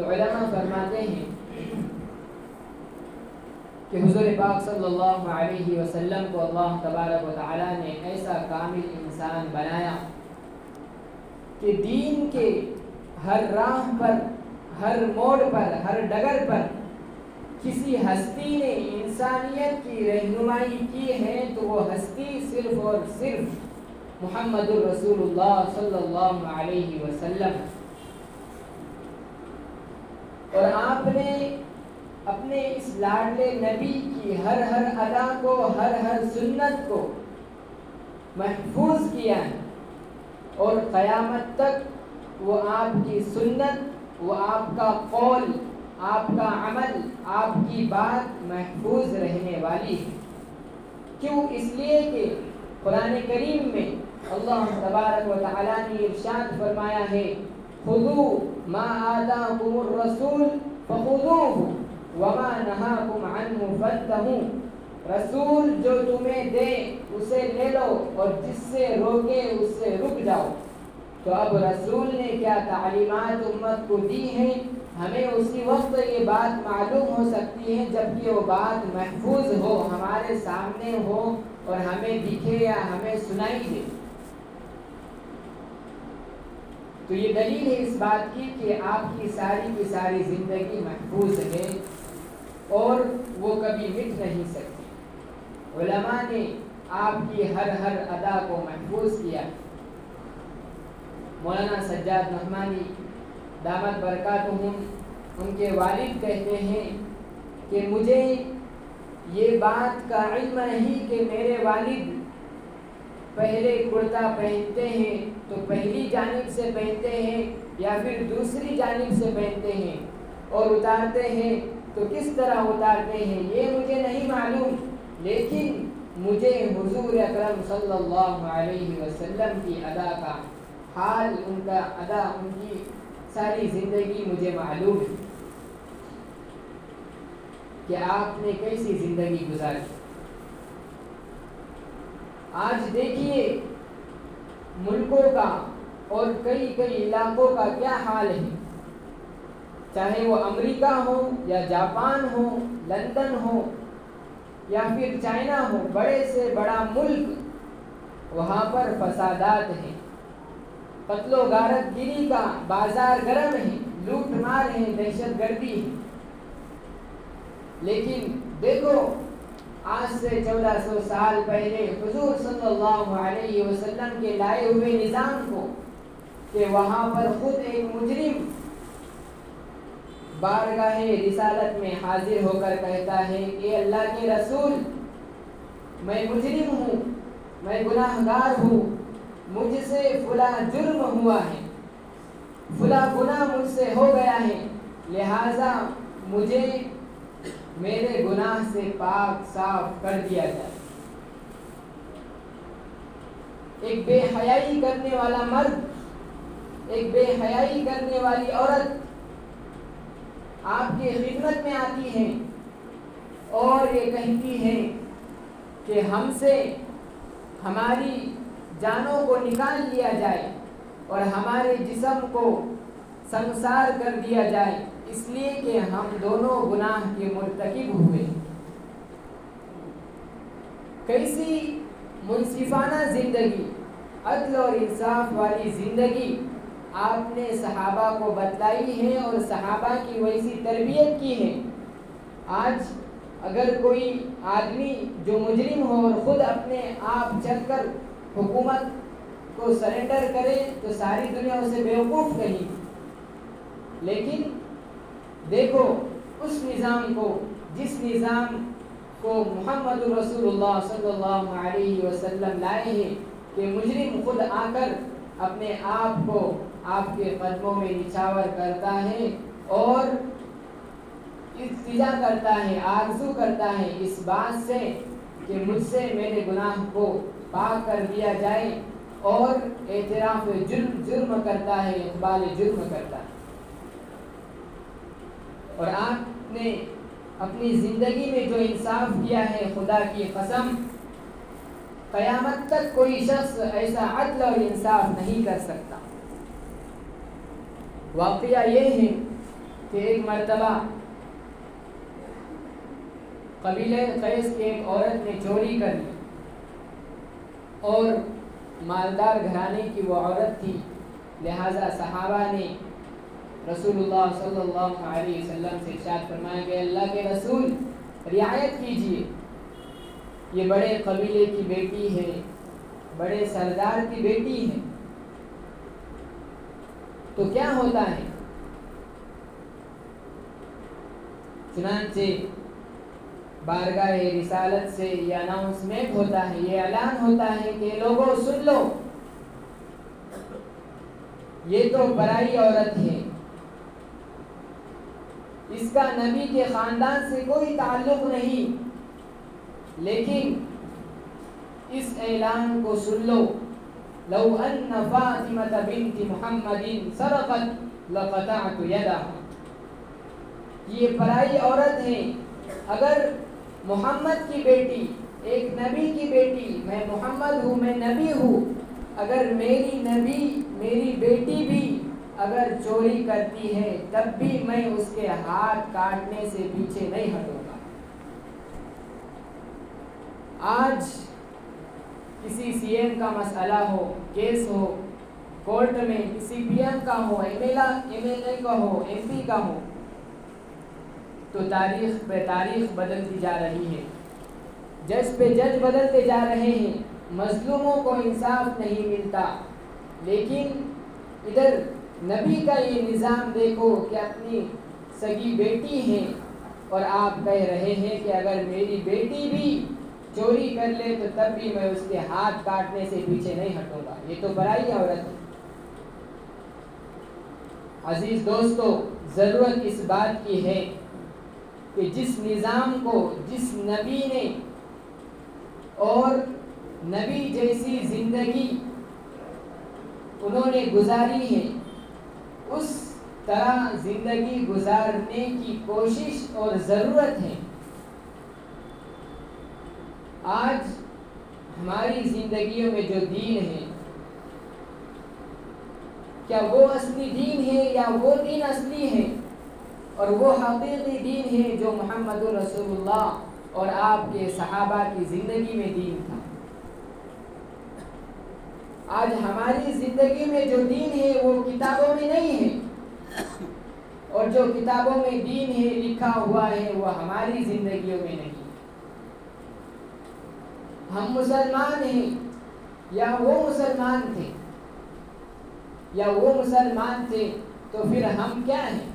علماء فرماتے ہیں کہ حضور پاک صلی اللہ علیہ وسلم کو اللہ تبارک و تعالیٰ نے ایسا کامل انسان بنایا کہ دین کے ہر راہ پر، ہر موڑ پر، ہر ڈگر پر کسی ہستی نے انسانیت کی رہنمائی کی ہے تو وہ ہستی صرف اور صرف محمد الرسول اللہ صلی اللہ علیہ وسلم. اور آپ نے اپنے اس لاڈلے نبی کی ہر ادا کو، ہر سنت کو محفوظ کیا ہے، اور قیامت تک وہ آپ کی سنت، وہ آپ کا قول، آپ کا عمل، آپ کی بات محفوظ رہنے والی ہے. کیوں؟ اس لیے کہ قرآن کریم میں اللہ تبارک و تعالیٰ نے ارشاد فرمایا ہے خذوا ما آتاکم الرسول فخذوه وما نہاکم عنہ فانتہوا. رسول جو تمہیں دے اسے لے لو اور جس سے روکے اس سے رک جاؤ. تو اب رسول نے کیا تعلیمات امت کو دی ہیں، ہمیں اسی وقت یہ بات معلوم ہو سکتی ہے جب کہ وہ بات محفوظ ہو، ہمارے سامنے ہو اور ہمیں دکھے یا ہمیں سنائی دے. تو یہ دلیل ہے اس بات کی کہ آپ کی ساری زندگی محفوظ ہے اور وہ کبھی مٹ نہیں سکتی. علماء نے آپ کی ہر ادا کو محفوظ کیا. مولانا سجاد نعمانی دامت برکاتہم، ان کے والد کہتے ہیں کہ مجھے یہ بات کا علم نہیں کہ میرے والد پہلے کرتا پہنتے ہیں تو پہلی جانب سے پہنتے ہیں یا پھر دوسری جانب سے پہنتے ہیں، اور اتارتے ہیں تو کس طرح اتارتے ہیں یہ مجھے نہیں معلوم، لیکن مجھے حضور اکرم صلی اللہ علیہ وسلم کی ادا کا حال، ان کا ادا، ان کی ساری زندگی مجھے معلوم ہے کہ آپ نے کیسی زندگی گزاری. آج دیکھیے ملکوں کا اور کئی علاقوں کا کیا حال ہے، چاہے وہ امریکہ ہو یا جاپان ہو، لندن ہو یا پھر چائنا ہو، بڑے سے بڑا ملک، وہاں پر فسادات ہیں، قتل و غارت گری کا بازار گرم ہے، لوٹ مار ہے، دہشت گردی ہے. لیکن دیکھو آج سے 1400 سال پہلے حضور صلی اللہ علیہ وسلم کے لائے ہوئے نظام کو، کہ وہاں پر خود ایک مجرم بارگاہ رسالت میں حاضر ہو کر کہتا ہے کہ اللہ کے رسول، میں مجرم ہوں، میں گناہ گار ہوں، مجھ سے فلاں جرم ہوا ہے، فلاں گناہ مجھ سے ہو گیا ہے، لہذا مجھے میرے گناہ سے پاک صاف کر دیا جائے. ایک بے حیائی کرنے والا مرد، ایک بے حیائی کرنے والی عورت آپ کی خدمت میں آتی ہیں اور یہ کہتی ہیں کہ ہم سے ہماری جانوں کو نکال لیا جائے اور ہمارے جسم کو سنسار کر دیا جائے، اس لیے کہ ہم دونوں گناہ کے مرتکب ہوئے. کیسی منصفانہ زندگی، عدل اور انصاف والی زندگی آپ نے صحابہ کو بتلائی ہے اور صحابہ کی ویسی تربیت کی ہے. آج اگر کوئی آدمی جو مجرم ہو اور خود اپنے آپ چل کر حکومت کو سرنڈر کرے تو ساری دنیا اسے بیوقوف کہے. لیکن دیکھو اس نظام کو، جس نظام کو محمد رسول اللہ صلی اللہ علیہ وسلم لائے ہیں، کہ مجرم خود آ کر اپنے آپ کو آپ کے قدموں میں نچھاور کرتا ہے اور التجا کرتا ہے، آرزو کرتا ہے اس بات سے کہ مجھ سے میرے گناہ کو پاک کر دیا جائے، اور اعتراف جرم کرتا ہے، اقبال جرم کرتا ہے. اور آپ نے اپنی زندگی میں جو انصاف کیا ہے، خدا کی قسم قیامت تک کوئی شخص ایسا عدل اور انصاف نہیں کر سکتا. واقعہ یہ ہے کہ ایک مرتبہ قبیلہ قیس کی ایک عورت نے چوری کر لی اور مالدار گھرانے کی وہ عورت تھی، لہٰذا صحابہ نے رسول اللہ صلی اللہ علیہ وسلم سے ارشاد فرمایا کہ اللہ کے رسول رعایت کیجیے، یہ بڑے قبیلے کی بیٹی ہے، بڑے سردار کی بیٹی ہے، تو کیا ہوتا ہے؟ چنانچہ بارگاہ رسالت سے یہ اناؤنسمنٹ ہوتا ہے، یہ اعلان ہوتا ہے کہ لوگوں سن لو، یہ تو پرائی عورت ہے، اس کا نبی کے خاندان سے کوئی تعلق نہیں، لیکن اس اعلان کو سن لو، لو ان فاطمہ بنت محمد سرقت لقطعت یدہا، یہ پرائی عورت ہے، اگر محمد کی بیٹی، ایک نبی کی بیٹی، میں محمد ہوں، میں نبی ہوں، اگر میری بیٹی بھی اگر چوری کرتی ہے تب بھی میں اس کے ہاتھ کاٹنے سے پیچھے نہیں ہٹوں گا۔ آج کسی سی ایم کا مسئلہ ہو، کیس ہو کورٹ میں، کسی پی ایم کا ہو، ایم ایل اے کا ہو، ایم پی کا ہو، تو تاریخ پہ تاریخ بدلتی جا رہی ہے، جج پہ جج بدلتے جا رہے ہیں، مظلوموں کو انصاف نہیں ملتا، لیکن ادھر نبی کا یہ نظام دیکھو کہ اپنی سگی بیٹی ہے اور آپ کہہ رہے ہیں کہ اگر میری بیٹی بھی چوری کر لے تو تب بھی میں اس کے ہاتھ کاٹنے سے پیچھے نہیں ہٹوں گا، یہ تو برائی عورت ہے۔ عزیز دوستو، ضرورت اس بات کی ہے کہ جس نظام کو جس نبی نے اور نبی جیسی زندگی انہوں نے گزاری ہے، اس طرح زندگی گزارنے کی کوشش اور ضرورت ہے۔ آج ہماری زندگیوں میں جو دین ہے، کیا وہ اصلی دین ہے یا وہ دین اصلی ہے اور وہ حقیقی دین ہے جو محمد رسول اللہ اور آپ کے صحابہ کی زندگی میں دین تھا؟ آج ہماری زندگی میں جو دین ہے وہ کتابوں میں نہیں ہے، اور جو کتابوں میں دین ہے لکھا ہوا ہے وہ ہماری زندگیوں میں نہیں۔ ہم مسلمان ہیں یا وہ مسلمان تھے، یا وہ مسلمان تھے تو پھر ہم کیا ہیں؟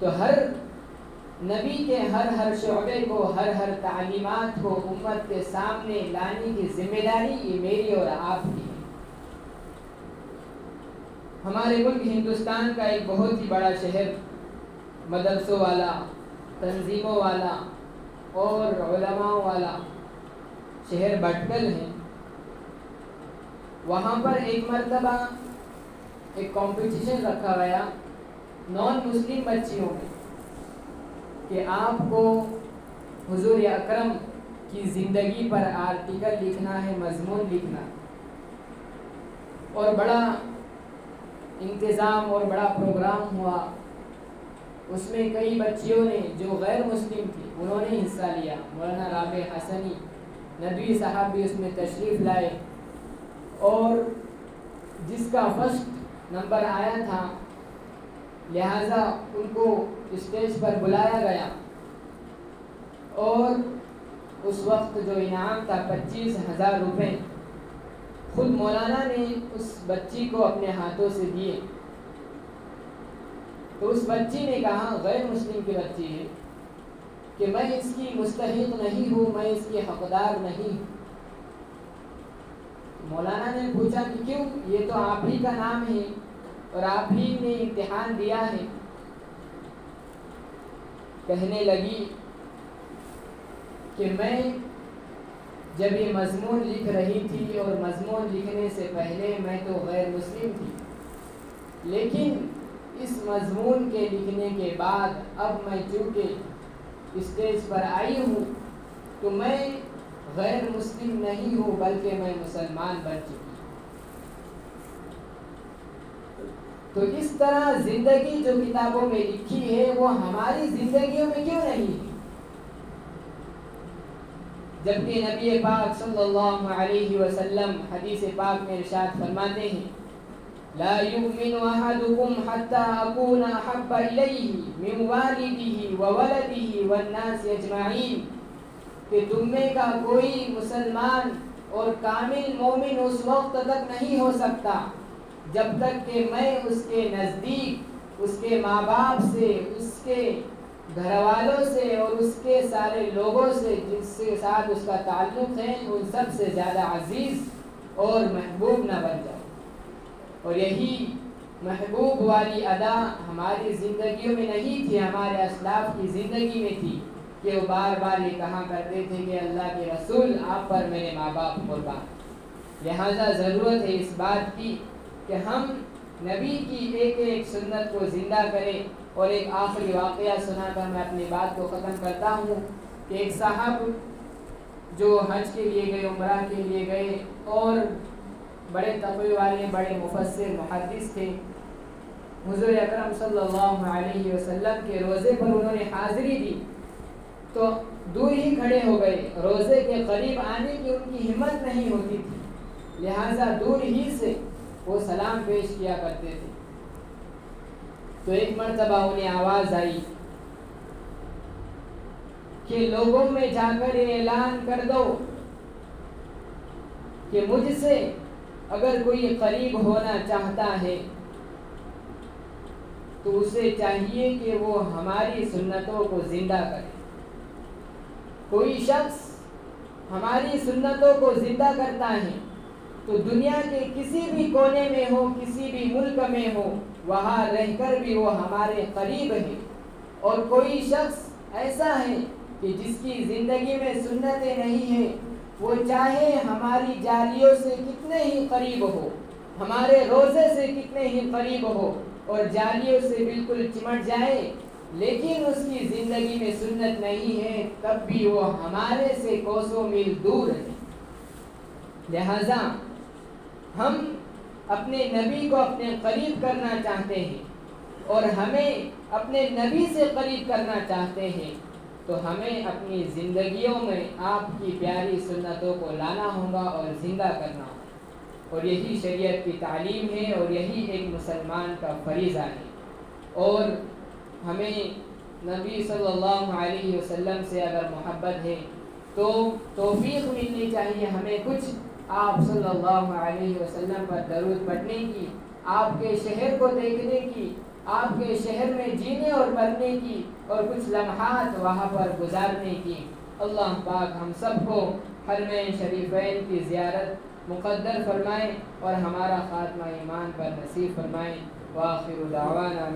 تو ہر نبی کے ہر شعبے کو، ہر تعلیمات کو امت کے سامنے لانے کی ذمہ داری یہ میری اور آپ کی ہے۔ ہمارے ملک ہندوستان کا ایک بہت ہی بڑا شہر، مدرسوں والا، تنظیموں والا اور علماء والا شہر بھٹکل ہے۔ وہاں پر ایک مرتبہ ایک کمپٹیشن رکھا گیا نان مسلم بچیوں میں کہ آپ کو حضور اکرم کی زندگی پر آرٹیکل لکھنا ہے، مضمون لکھنا، اور بڑا انتظام اور بڑا پروگرام ہوا۔ اس میں کئی بچیوں نے جو غیر مسلم تھی انہوں نے حصہ لیا، مولانا رابع حسنی ندوی صاحب بھی اس میں تشریف لائے، اور جس کا فرسٹ نمبر آیا تھا لہٰذا ان کو اسٹیج پر بلایا گیا، اور اس وقت جو انعام تھا 25,000 روپے خود مولانا نے اس بچی کو اپنے ہاتھوں سے دیے۔ تو اس بچی نے کہا، غیر مسلم کی بچی ہے، کہ میں اس کی مستحق نہیں ہوں، میں اس کی حقدار نہیں۔ مولانا نے پوچھا کہ کیوں؟ یہ تو آپ ہی کا نام ہے اور آپ ہی نے امتحان دیا ہے۔ کہنے لگی کہ میں جب یہ مضمون لکھ رہی تھی اور مضمون لکھنے سے پہلے میں تو غیر مسلم تھی، لیکن اس مضمون کے لکھنے کے بعد اب میں چونکہ اسٹیج پر آئی ہوں تو میں غیر مسلم نہیں ہوں بلکہ میں مسلمان بن چکی ہوں۔ تو اس طرح زندگی جو کتابوں میں لکھی ہے وہ ہماری زندگیوں میں کیوں نہیں ہے؟ جبکہ نبی پاک صلی اللہ علیہ وسلم حدیث پاک میں ارشاد فرماتے ہیں لا يؤمن أحدكم حتى أكون أحب إليه من والده وولده والناس أجمعين کہ تم میں کا کوئی مسلمان اور کامل مومن اس وقت تک نہیں ہو سکتا جب تک کہ میں اس کے نزدیک اس کے ماں باپ سے، اس کے گھر والوں سے اور اس کے سارے لوگوں سے جس کے ساتھ اس کا تعلق ہے ان سب سے زیادہ عزیز اور محبوب نہ بن جاؤ۔ اور یہی محبوب والی ادا ہماری زندگیوں میں نہیں تھی، ہمارے اسلاف کی زندگی میں تھی کہ وہ بار بار یہ کہا کرتے تھے کہ اللہ کے رسول آپ پر میرے ماں باپ قربان۔ لہذا ضرورت ہے اس بات کی کہ ہم نبی کی ایک ایک سنت کو زندہ کریں۔ اور ایک آخری واقعہ سنا کر میں اپنی بات کو ختم کرتا ہوں کہ ایک صاحب جو حج کے لیے گئے، عمرہ کے لیے گئے اور بڑے تقوی والے، بڑے مفسر محدث تھے، حضور اکرم صلی اللہ علیہ وسلم کے روزے پر انہوں نے حاضری دی تو دور ہی کھڑے ہو گئے، روزے کے قریب آنے کی ان کی ہمت نہیں ہوتی تھی، لہٰذا دور ہی سے وہ سلام پیش کیا کرتے تھے۔ تو ایک مرتبہ انہیں آواز آئی کہ لوگوں میں جا کر یہ اعلان کر دو کہ مجھ سے اگر کوئی قریب ہونا چاہتا ہے تو اسے چاہیے کہ وہ ہماری سنتوں کو زندہ کرے۔ کوئی شخص ہماری سنتوں کو زندہ کرتا ہے تو دنیا کے کسی بھی کونے میں ہو، کسی بھی ملک میں ہو، وہاں رہ کر بھی وہ ہمارے قریب ہے۔ اور کوئی شخص ایسا ہے کہ جس کی زندگی میں سنتیں نہیں ہیں، وہ چاہے ہماری جالیوں سے کتنے ہی قریب ہو، ہمارے روزے سے کتنے ہی قریب ہو اور جالیوں سے بالکل چمٹ جائے، لیکن اس کی زندگی میں سنت نہیں ہے، تب بھی وہ ہمارے سے کوسوں میل دور ہے۔ لہذا ہم اپنے نبی کو اپنے قریب کرنا چاہتے ہیں اور ہمیں اپنے نبی سے قریب کرنا چاہتے ہیں تو ہمیں اپنی زندگیوں میں آپ کی پیاری سنتوں کو لانا ہوگا اور زندہ کرنا ہوگا، اور یہی شریعت کی تعلیم ہے اور یہی ایک مسلمان کا فریضہ ہے۔ اور ہمیں نبی صلی اللہ علیہ وسلم سے اگر محبت ہے تو توفیق ملنی چاہیے ہمیں کچھ آپ صلی اللہ علیہ وسلم پر درود پڑھنے کی، آپ کے شہر کو دیکھنے کی، آپ کے شہر میں جینے اور مرنے کی، اور کچھ لمحات وہاں پر گزارنے کی۔ اللہ پاک ہم سب کو حرمین شریفین کی زیارت مقدر فرمائے اور ہمارا خاتمہ ایمان پر نصیب فرمائے۔ وآخر دعوانا